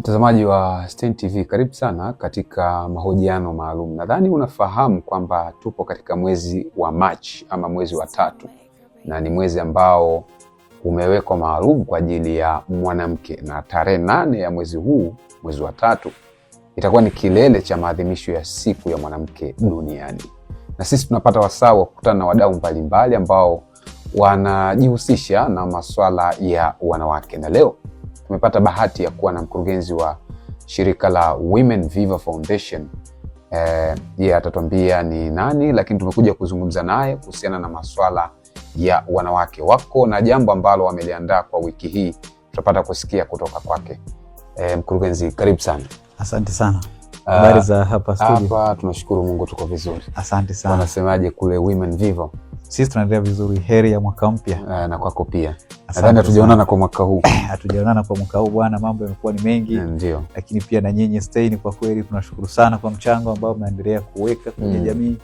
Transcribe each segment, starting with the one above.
Mtazamaji wa Stein TV, karibu sana katika mahojiano maalum. Nadhani unafahamu kwamba tupo katika mwezi wa Machi ama mwezi wa tatu, na ni mwezi ambao umewekwa maalum kwa ajili ya mwanamke, na tarehe 8 ya mwezi huu, mwezi wa tatu, itakuwa ni kilele cha maadhimisho ya siku ya mwanamke duniani. Na sisi tunapata wasaa wa kukutana na wadau mbalimbali ambao wanajihusisha na masuala ya wanawake, na leo tumepata bahati ya kuwa na mkurugenzi wa shirika la Women Viva Foundation. Yeye atatuambia ni nani, lakini tumekuja kuzungumza naye kuhusiana na masuala ya wanawake. Wako na jambo ambalo wameliandaa kwa wiki hii, tutapata kusikia kutoka kwake. Mkurugenzi, karibu sana. Asante sana. Habari za hapa studio? Hapa tunashukuru Mungu tuko vizuri. Asante sana. Wanasemaje kule Women Viva? Sisi tunaendelea vizuri. Heri ya mwaka mpya. Na kwako pia. Nadhani hatujaonana kwa mwaka huu. Hatujaonana kwa mwaka huu bwana, mambo yamekuwa ni mengi. Ndio. Lakini pia na nyinyi Stein, kwa kweli tunashukuru sana kwa mchango ambao mnaendelea kuweka kwenye jamii.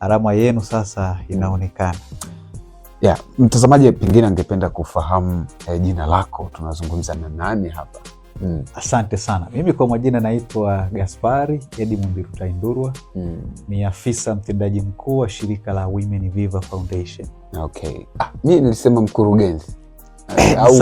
Alama yenu sasa inaonekana. Mtazamaji pengine angependa kufahamu jina lako, tunazungumza na nani hapa? Asante sana. Mimi kwa majina naitwa Gaspari Edmund Rutaindurwa. Ni afisa mtendaji mkuu wa shirika la Women Viva Foundation. Okay. Mimi nilisema mkurugenzi. Au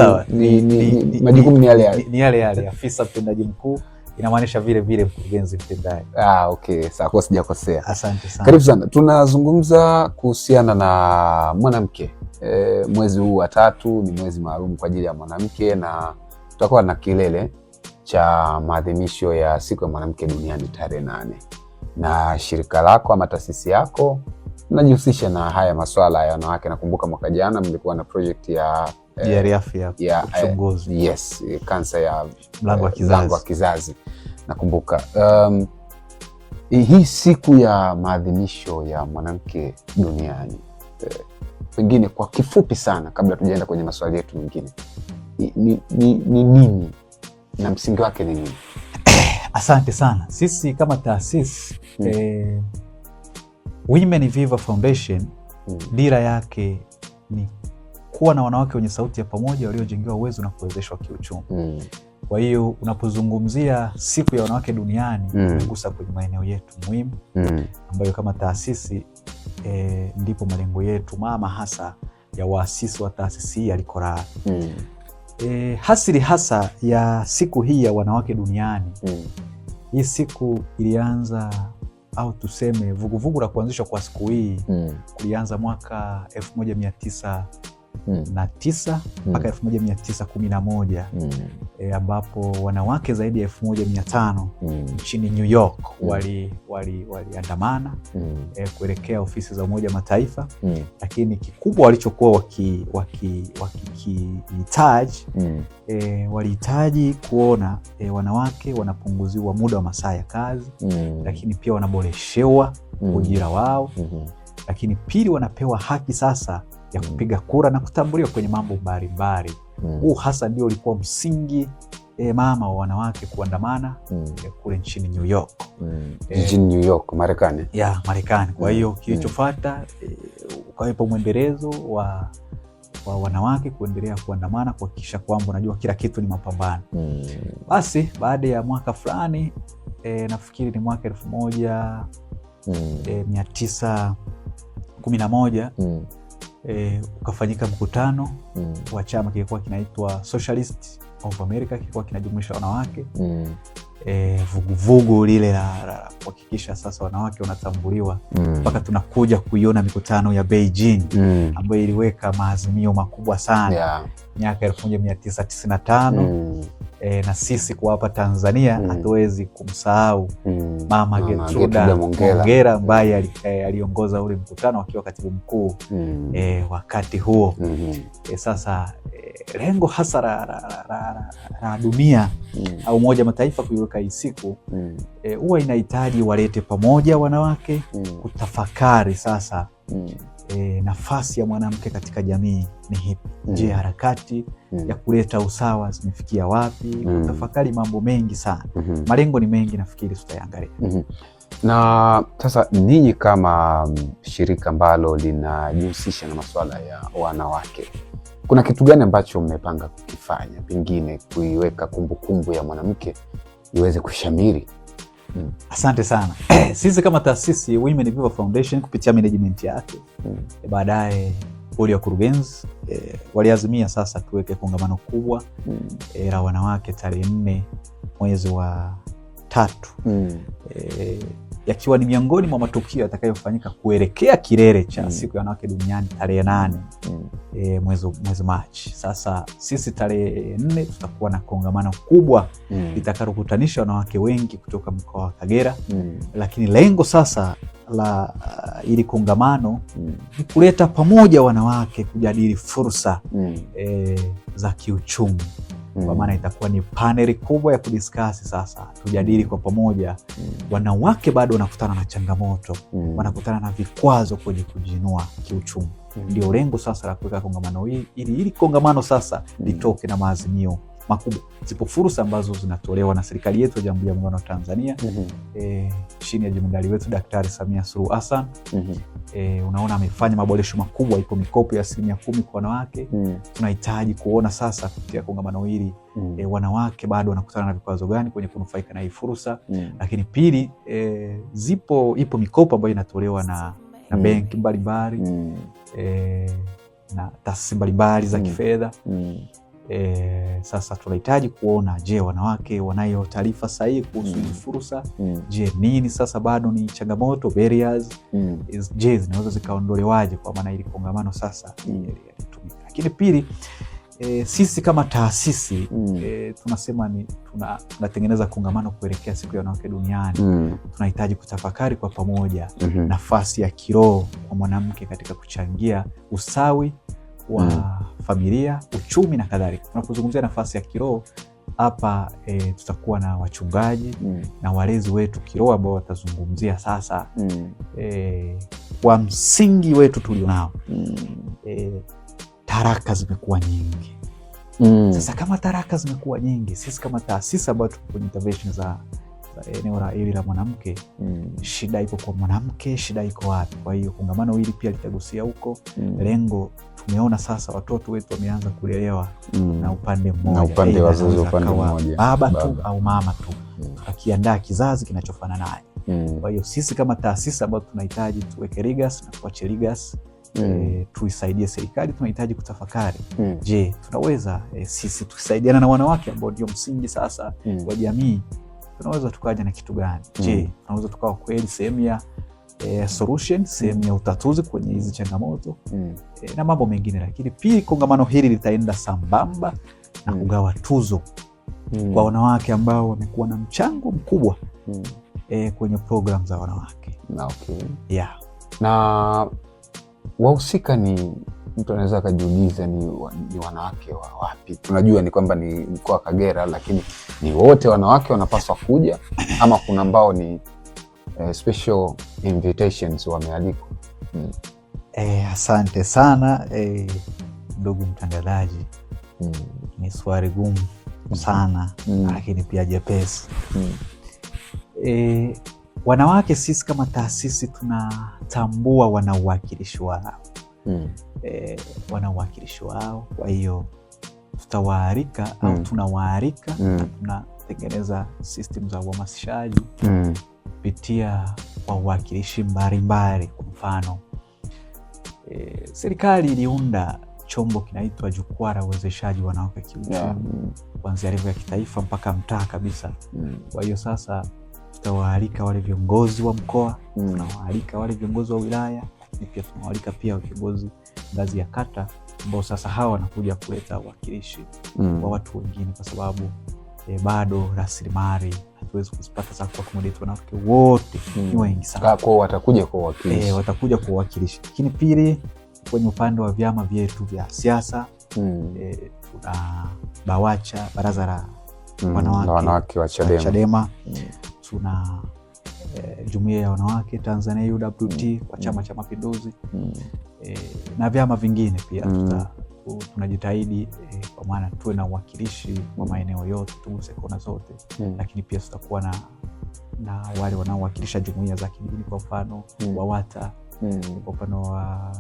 majukumu ni yale yale? Ni yale yale. Afisa mtendaji mkuu inamaanisha vile vile mkurugenzi mtendaji. Okay. Sawa, kwa sijakosea. Asante sana. Karibu sana. Tunazungumza kuhusiana na mwanamke. Mwezi huu wa tatu ni mwezi maalum kwa ajili ya mwanamke, na tutakuwa na kilele cha maadhimisho ya siku ya mwanamke duniani tarehe 8. Na shirika lako ama taasisi yako mnajihusisha na haya masuala ya wanawake. Nakumbuka mwaka jana mlikuwa na project ya uchunguzi. Yes, kansa ya mlango wa kizazi. Nakumbuka hii siku ya maadhimisho ya mwanamke duniani, pengine kwa kifupi sana kabla tujaenda kwenye maswali yetu mengine, ni nini na msingi wake ni nini? Asante sana. Sisi kama taasisi Women Viva Foundation, dira yake ni kuwa na wanawake wenye sauti ya pamoja waliojengewa uwezo na kuwezeshwa kiuchumi. Kwa hiyo unapozungumzia siku ya wanawake duniani, unagusa kwenye maeneo yetu muhimu ambayo kama taasisi ndipo malengo yetu mama hasa ya waasisi wa taasisi hii yaliko. Hasili hasa ya siku hii ya wanawake duniani. Hii siku ilianza, au tuseme vuguvugu la kuanzishwa kwa siku hii kulianza mwaka 1909 mpaka 1911, ambapo wanawake zaidi ya 1500 nchini New York waliandamana kuelekea ofisi za Umoja Mataifa. Lakini kikubwa walichokuwa wakihitaji walihitaji kuona wanawake wanapunguziwa muda wa masaa ya kazi, lakini pia wanaboreshewa ujira wao, lakini pili wanapewa haki sasa ya kupiga kura na kutambuliwa kwenye mambo mbalimbali. Huu hasa ndio ulikuwa msingi mama wa wanawake kuandamana kule nchini New York. Jijini New York, Marekani. Marekani. Kwa hiyo kilichofuata ukawepo mwendelezo wa wanawake kuendelea kuandamana kuhakikisha kwamba unajua kila kitu ni mapambano. Basi baada ya mwaka fulani, nafikiri ni mwaka 1911 ukafanyika mkutano wa chama kilikuwa kinaitwa Socialist of America, kilikuwa kinajumuisha wanawake. Vuguvugu lile la kuhakikisha sasa wanawake wanatambuliwa, mpaka tunakuja kuiona mikutano ya Beijing ambayo iliweka maazimio makubwa sana miaka 1995. Na sisi kwa hapa Tanzania hatuwezi kumsahau Mama Gertruda Mongera ambaye aliongoza ule mkutano akiwa katibu mkuu wakati huo. Sasa lengo hasa la dunia au Umoja Mataifa kuiweka hii siku huwa inahitaji walete pamoja wanawake kutafakari sasa nafasi ya mwanamke katika jamii ni hipi. Je, harakati ya kuleta usawa zimefikia wapi? Kutafakari mambo mengi sana. Malengo ni mengi, nafikiri tutayangalia. Na sasa ninyi kama shirika ambalo linajihusisha na masuala ya wanawake, Kuna kitu gani ambacho mmepanga kukifanya, pengine kuiweka kumbukumbu ya mwanamke iweze kushamiri? Asante sana. Sisi kama taasisi Women Viva Foundation kupitia management yake, baadaye bodi ya kurugenzi waliazimia sasa tuweke kongamano kubwa la wanawake tarehe 4 mwezi wa 3, yakiwa ni miongoni mwa matukio yatakayofanyika kuelekea kilele cha siku ya wanawake duniani tarehe 8 mwezi Machi. Sasa sisi tarehe 4 tutakuwa na kongamano kubwa litakalokutanisha wanawake wengi kutoka mkoa wa Kagera, lakini lengo sasa la ili kongamano ni kuleta pamoja wanawake kujadili fursa za kiuchumi. Kwa maana itakuwa ni paneli kubwa ya kudiskasi sasa, tujadili kwa pamoja. Wanawake bado wanakutana na changamoto, wanakutana na vikwazo kwenye kujiinua kiuchumi. Ndio lengo sasa la kuweka kongamano hili, ili kongamano sasa litoke na maazimio makubwa. Zipo fursa ambazo zinatolewa na serikali yetu ya Jamhuri ya Muungano wa Tanzania chini ya jemedari wetu Daktari Samia Suluhu Hassan. Unaona amefanya maboresho makubwa, ipo mikopo ya 10% kwa wanawake. Tunahitaji kuona sasa kupitia kongamano hili wanawake bado wanakutana na vikwazo gani kwenye kunufaika na hii fursa. Lakini pili, ipo mikopo ambayo inatolewa na benki mbalimbali na taasisi mbalimbali za kifedha. Sasa tunahitaji kuona, je, wanawake wanayo taarifa sahihi kuhusu hizi fursa? Je, nini sasa bado ni changamoto, barriers? Je, zinaweza zikaondolewaje? Kwa maana ili kongamano sasa litumike. Lakini pili, sisi kama taasisi tunasema tunatengeneza kongamano kuelekea siku ya wanawake duniani. Tunahitaji kutafakari kwa pamoja nafasi ya kiroho kwa mwanamke katika kuchangia usawi wa familia, uchumi na kadhalika. Tunapozungumzia nafasi ya kiroho hapa, tutakuwa na wachungaji na walezi wetu kiroho ambao watazungumzia sasa kwa msingi wetu tulionao. Taraka zimekuwa nyingi. Sasa kama taraka zimekuwa nyingi, sisi kama taasisi ambayo tuko kwenye intervention za eneo hili la mwanamke, shida iko kwa mwanamke, shida iko wapi? Kwa hiyo kongamano hili pia litagusia huko. Lengo, tumeona sasa watoto wetu wameanza kulelewa na upande mmoja, na upande wazazi, upande mmoja, baba tu au mama tu, akiandaa kizazi kinachofanana naye. Kwa hiyo sisi kama taasisi ambayo tunahitaji tuweke legacy na tuache legacy, tuisaidie serikali, tunahitaji kutafakari, je, tunaweza sisi tukisaidiana na wanawake ambao ndio msingi sasa wa jamii, tunaweza tukaja na kitu gani? Je, tunaweza tukawa kweli sehemu ya solution, sehemu ya utatuzi kwenye hizi changamoto na mambo mengine. Lakini pia kongamano hili litaenda sambamba na kugawa tuzo kwa wanawake ambao wamekuwa na mchango mkubwa kwenye program za wanawake. Na wahusika ni mtu anaweza akajiuliza ni wanawake wa wapi? Tunajua ni kwamba ni mkoa wa Kagera, lakini ni wote wanawake wanapaswa kuja ama kuna ambao ni special invitations wamealikwa? Asante sana ndugu mtangazaji. Ni swali gumu sana lakini pia jepesi. Wanawake sisi kama taasisi tunatambua wana uwakilishi wao. Wana uwakilishi wao, kwa hiyo tutawaalika au tunawaalika na tunatengeneza system za uhamasishaji kupitia kwa uwakilishi mbalimbali. Kwa mfano, serikali iliunda chombo kinaitwa Jukwaa la Uwezeshaji Wanawake Kiuchumi, kuanzia level ya kitaifa mpaka mtaa kabisa. Kwa hiyo sasa tutawaalika wale viongozi wa mkoa, tunawaalika wale viongozi wa wilaya, ni pia tunawaalika pia viongozi ngazi ya kata, ambao sasa hawa wanakuja kuleta uwakilishi wa watu wengine, kwa sababu bado rasilimali hatuwezi kuzipata za kuaccommodate wanawake wote, ni wengi sana. Kwa watakuja kwa uwakilishi. Watakuja kwa uwakilishi. Lakini pili, kwenye upande wa vyama vyetu vya siasa, tuna BAWACHA, baraza la wanawake wa Chadema. Tuna Jumuiya ya Wanawake Tanzania UWT kwa Chama cha Mapinduzi, na vyama vingine pia. Tunajitahidi kwa maana tuwe na uwakilishi wa maeneo yote, tuguse kona zote. Lakini pia tutakuwa na wale wanaowakilisha jumuiya za kidini, kwa mfano WAWATA, kwa upande wa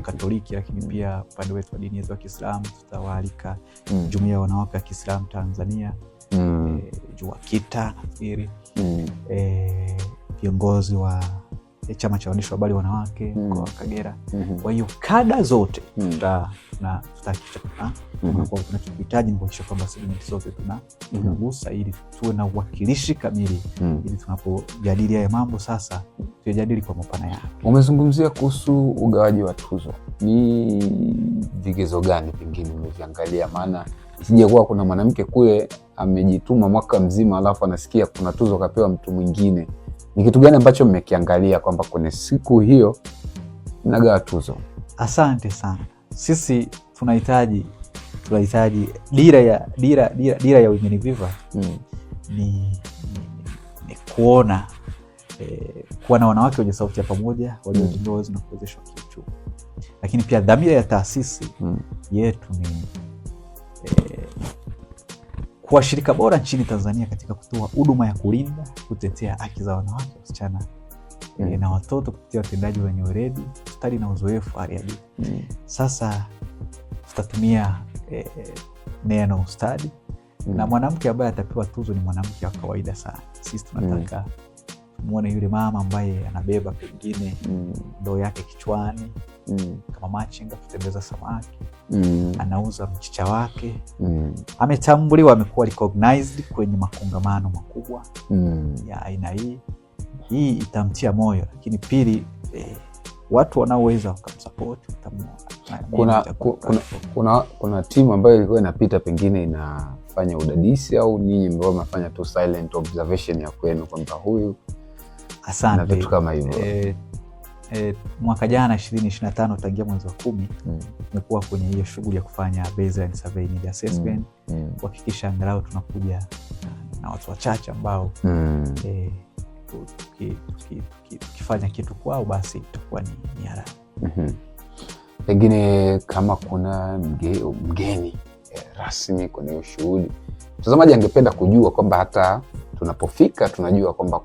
Katoliki, lakini pia upande wetu wa dini za Kiislamu tutawaalika Jumuiya ya Wanawake wa Kiislamu Tanzania, JUWAKITA nafikiri, viongozi wa chama cha waandishi wa habari wanawake kwa Kagera. Kwa hiyo kada zote tunachohitaji ni kuhakikisha kwamba segmenti zote tunagusa ili tuwe na uwakilishi kamili, ili tunapojadili haya mambo sasa tuyajadili kwa mapana yake. Umezungumzia kuhusu ugawaji wa tuzo, ni vigezo gani pengine umeviangalia? Maana isije kuwa kuna mwanamke kule amejituma mwaka mzima alafu anasikia kuna tuzo kapewa mtu mwingine. Ni kitu gani ambacho mmekiangalia kwamba kwenye siku hiyo mnagawa tuzo? Asante sana. Sisi tunahitaji dira ya Women Viva ni kuona kuwa na wanawake wenye sauti ya pamoja, waliojengwa uwezo na kuwezeshwa kiuchumi. Lakini pia dhamira ya taasisi yetu ni kuwa shirika bora nchini Tanzania katika kutoa huduma ya kulinda, kutetea haki za wanawake, wasichana na watoto kupitia watendaji wenye weledi, stadi na uzoefu hali ya juu. Sasa tutatumia neno stadi, na mwanamke ambaye atapewa tuzo ni mwanamke wa kawaida sana. Sisi tunataka muone yule mama ambaye anabeba pengine ndoo yake kichwani kama machinga kutembeza samaki, anauza mchicha wake, ametambuliwa, amekuwa recognized kwenye makongamano makubwa ya aina hii. Hii itamtia moyo, lakini pili watu wanaoweza wakamsupport. Kuna timu ambayo ilikuwa inapita pengine inafanya udadisi, au ninyi ambao mnafanya tu silent observation ya kwenu kwamba huyu? Asante. Na vitu kama hivyo. Mwaka jana 2025 tangia mwezi wa 10 nimekuwa kwenye hiyo shughuli ya kufanya baseline survey need assessment, kuhakikisha angalau tunakuja na watu wachache ambao tukifanya kitu kwao basi itakuwa ni haraka. Pengine kama kuna mgeni rasmi kwenye hiyo shughuli, mtazamaji angependa kujua kwamba hata tunapofika tunajua kwamba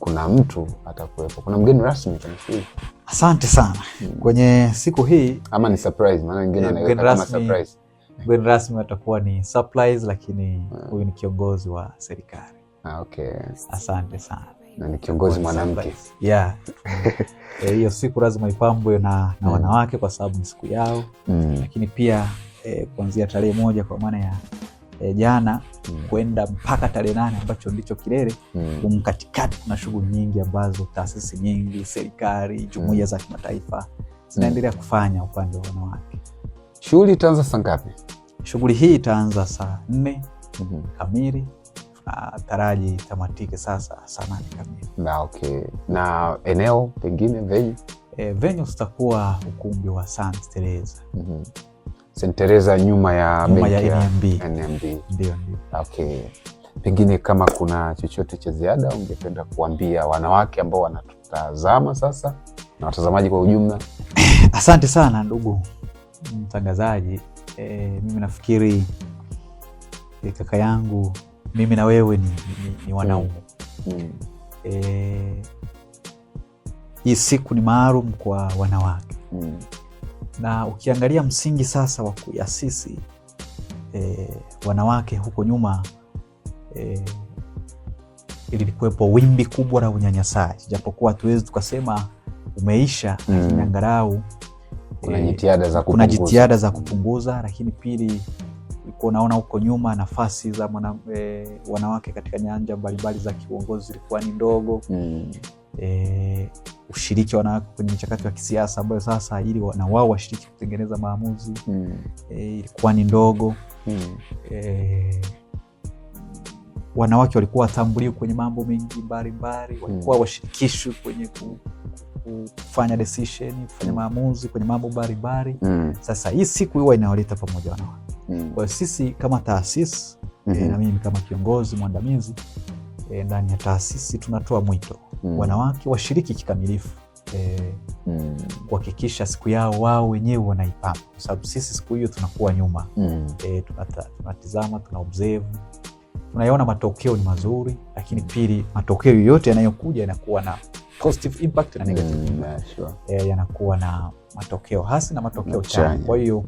kuna mtu atakuwepo, kuna mgeni rasmi kwenye shughuli. Asante sana. Kwenye siku hii, ama ni surprise? Maana wengine wanaweka kama surprise. Mgeni rasmi atakuwa ni surprise, lakini huyu ni kiongozi wa serikali. Okay. Asante sana. Na ni kiongozi mwanamke. Hiyo siku lazima ipambwe na wanawake kwa sababu ni siku yao. Lakini pia kuanzia tarehe 1 kwa maana ya jana kwenda mpaka tarehe 8 ambacho ndicho kilele, katikati kuna shughuli nyingi ambazo taasisi nyingi, serikali, jumuiya za kimataifa zinaendelea kufanya upande wa wanawake. Shughuli itaanza saa ngapi? Shughuli hii itaanza saa 4 kamili. Taraji tamatike sasa saa 8 kamili. Okay. Na eneo pengine venue zitakuwa ukumbi wa St. Teresa. St. Teresa nyuma ya NMB. Ndio. Okay. Pengine kama kuna chochote cha ziada ungependa kuambia wanawake ambao wanatutazama sasa na watazamaji kwa ujumla? Asante sana ndugu mtangazaji. Mimi nafikiri kaka yangu, mimi na wewe ni wanaume. Hii siku ni maalum kwa wanawake. Na ukiangalia msingi sasa wa kuasisi wanawake huko nyuma, ilikuwepo wimbi kubwa la unyanyasaji, japokuwa hatuwezi tukasema umeisha, lakini angalau kuna jitihada za kupunguza. Lakini pili, ulikuwa unaona huko nyuma nafasi za wanawake katika nyanja mbalimbali za kiuongozi zilikuwa ni ndogo. Ushiriki wa wanawake kwenye michakato ya kisiasa ambayo sasa ili na wao washiriki kutengeneza maamuzi ilikuwa ni ndogo. Wanawake walikuwa watambuliwa kwenye mambo mengi mbalimbali, walikuwa washirikishwi kwenye kufanya decision, kufanya maamuzi kwenye mambo mbalimbali. Sasa hii siku huwa inawaleta pamoja wanawake. Kwa sisi kama taasisi na mimi kama kiongozi mwandamizi ndani ya taasisi tunatoa mwito wanawake washiriki kikamilifu kuhakikisha siku yao wao wenyewe wanaipamba, kwa sababu sisi siku hiyo tunakuwa nyuma. Tunatizama, tuna observe, tunayaona matokeo ni mazuri, lakini pili matokeo yote yanayokuja yanakuwa na positive impact na negative impact. Sure. Yanakuwa na matokeo hasi na matokeo chanya. Kwa hiyo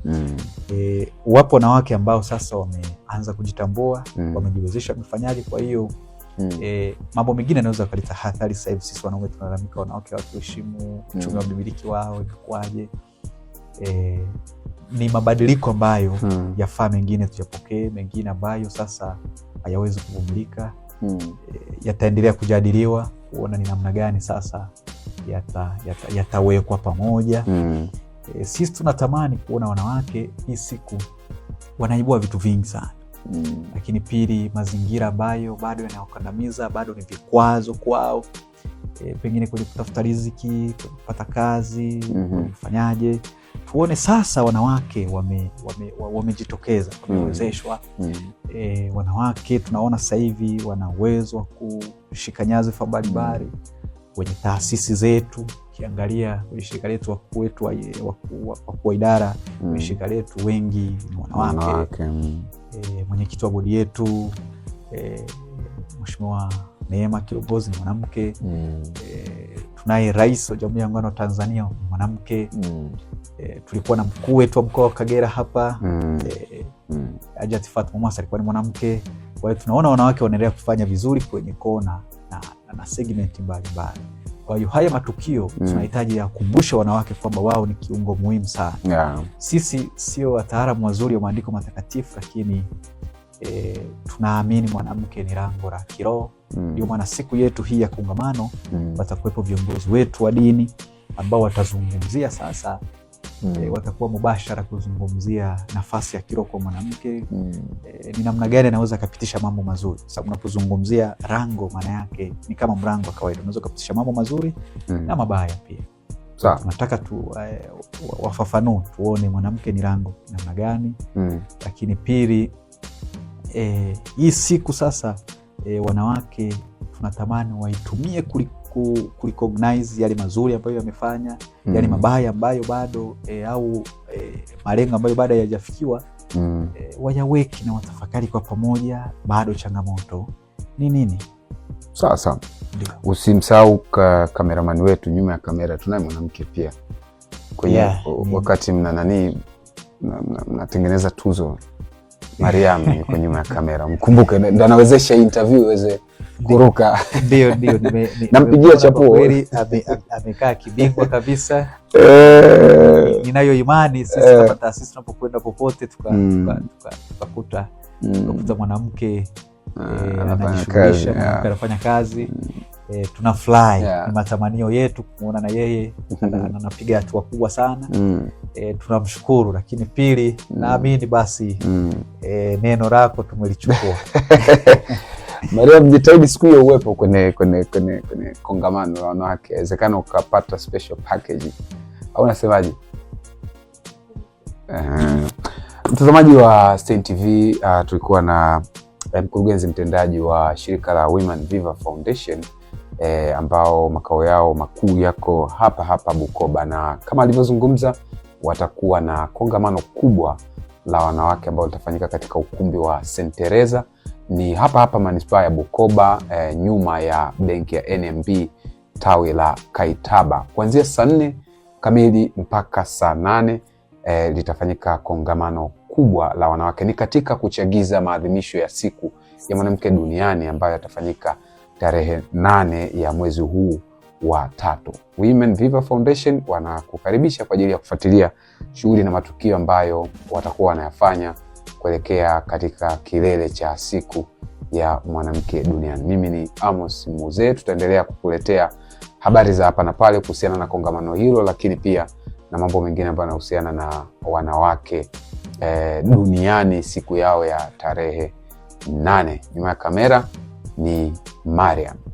wapo wanawake ambao sasa wameanza kujitambua, wamejiwezesha, wamefanyaje. Kwa hiyo mambo mengine yanaweza kuleta hatari. Sasa hivi sisi wanaume tunalalamika wanawake hawaheshimu uchumi wa mmiliki wao, imekuaje? Ni mabadiliko ambayo yafaa mengine tuyapokee, mengine ambayo sasa hayawezi kuvumilika. Yataendelea kujadiliwa kuona ni namna gani sasa yatawekwa pamoja. Sisi tunatamani kuona wanawake hii siku wanaibua vitu vingi sana. Lakini pili, mazingira ambayo bado yanawakandamiza, bado ni vikwazo kwao, pengine kwenye kutafuta riziki, kupata kazi, kufanyaje. Tuone sasa wanawake wamejitokeza, wamewezeshwa. Wanawake tunaona sasa hivi wana uwezo wa kushika nyadhifa mbalimbali kwenye taasisi zetu. Ukiangalia kwenye shirika letu, wakuu wa idara kwenye shirika letu wengi ni wanawake. Mwenyekiti wa bodi yetu Mheshimiwa Neema Kilongozi ni mwanamke. Tunaye Rais wa Jamhuri ya Muungano wa Tanzania ni mwanamke. Tulikuwa na mkuu wetu wa mkoa wa Kagera hapa, Hajati Fatuma Mwasa, alikuwa ni mwanamke. Kwa hiyo tunaona wanawake wanaendelea kufanya vizuri kwenye kona na segment mbalimbali. Kwa hiyo haya matukio tunahitaji ya kukumbusha wanawake kwamba wao ni kiungo muhimu sana. Sisi sio wataalamu wazuri wa maandiko matakatifu, lakini tunaamini mwanamke ni lango la kiroho. Ndio maana siku yetu hii ya kongamano watakuwepo viongozi wetu wa dini ambao watazungumzia sasa, watakuwa mubashara kuzungumzia nafasi ya kiroho kwa mwanamke. Ni namna gani anaweza kupitisha mambo mazuri, sababu unapozungumzia rango maana yake ni kama mlango wa kawaida, unaweza kupitisha mambo mazuri na mabaya pia. Tunataka wafafanue, tuone mwanamke ni rango namna gani. Lakini pili, hii siku sasa wanawake tunatamani waitumie kurecognize yale mazuri ambayo yamefanya, yale mabaya ambayo bado au malengo ambayo bado hayajafikiwa, wayaweki na watafakari kwa pamoja, bado changamoto ni nini. Sawa. Usimsahau kameramani wetu nyuma ya kamera, tunaye mwanamke pia kwenye wakati mnatengeneza tuzo, Mariam yuko nyuma ya kamera, mkumbuke, ndo anawezesha interview iweze kuruka. Ndio nampigia chapuo, amekaa kibingwa kabisa. Ninayo imani sisi kama taasisi tunapokwenda popote tukakuta mwanamke anajishughulisha, mwanamke anafanya kazi, tunafurahi. Ni matamanio yetu kuona na yeye anapiga hatua kubwa sana. Tunamshukuru. Lakini pili, naamini basi neno lako tumelichukua. Maria, mjitahidi siku hiyo uwepo kwenye kongamano la wanawake, inawezekana ukapata special package, au unasemaje? Mtazamaji wa Stein TV, tulikuwa na mkurugenzi mtendaji wa shirika la Women Viva Foundation ambao makao yao makuu yako hapa Bukoba, na kama alivyozungumza watakuwa na kongamano kubwa la wanawake ambao litafanyika katika ukumbi wa St. Teresa, ni hapa manispaa ya Bukoba, nyuma ya benki ya NMB tawi la Kaitaba. Kuanzia saa 4 kamili mpaka saa 8 litafanyika kongamano kubwa la wanawake. Ni katika kuchagiza maadhimisho ya siku ya mwanamke duniani ambayo yatafanyika tarehe 8 ya mwezi huu wa 3. Women Viva Foundation wanakukaribisha kwa ajili ya kufuatilia shughuli na matukio ambayo watakuwa wanayafanya kuelekea katika kilele cha siku ya mwanamke duniani. Mimi ni Amos Muze, tutaendelea kukuletea habari za hapa na pale kuhusiana na kongamano hilo, lakini pia na mambo mengine ambayo yanahusiana na wanawake duniani siku yao ya tarehe 8. Nyuma ya kamera ni Mariam.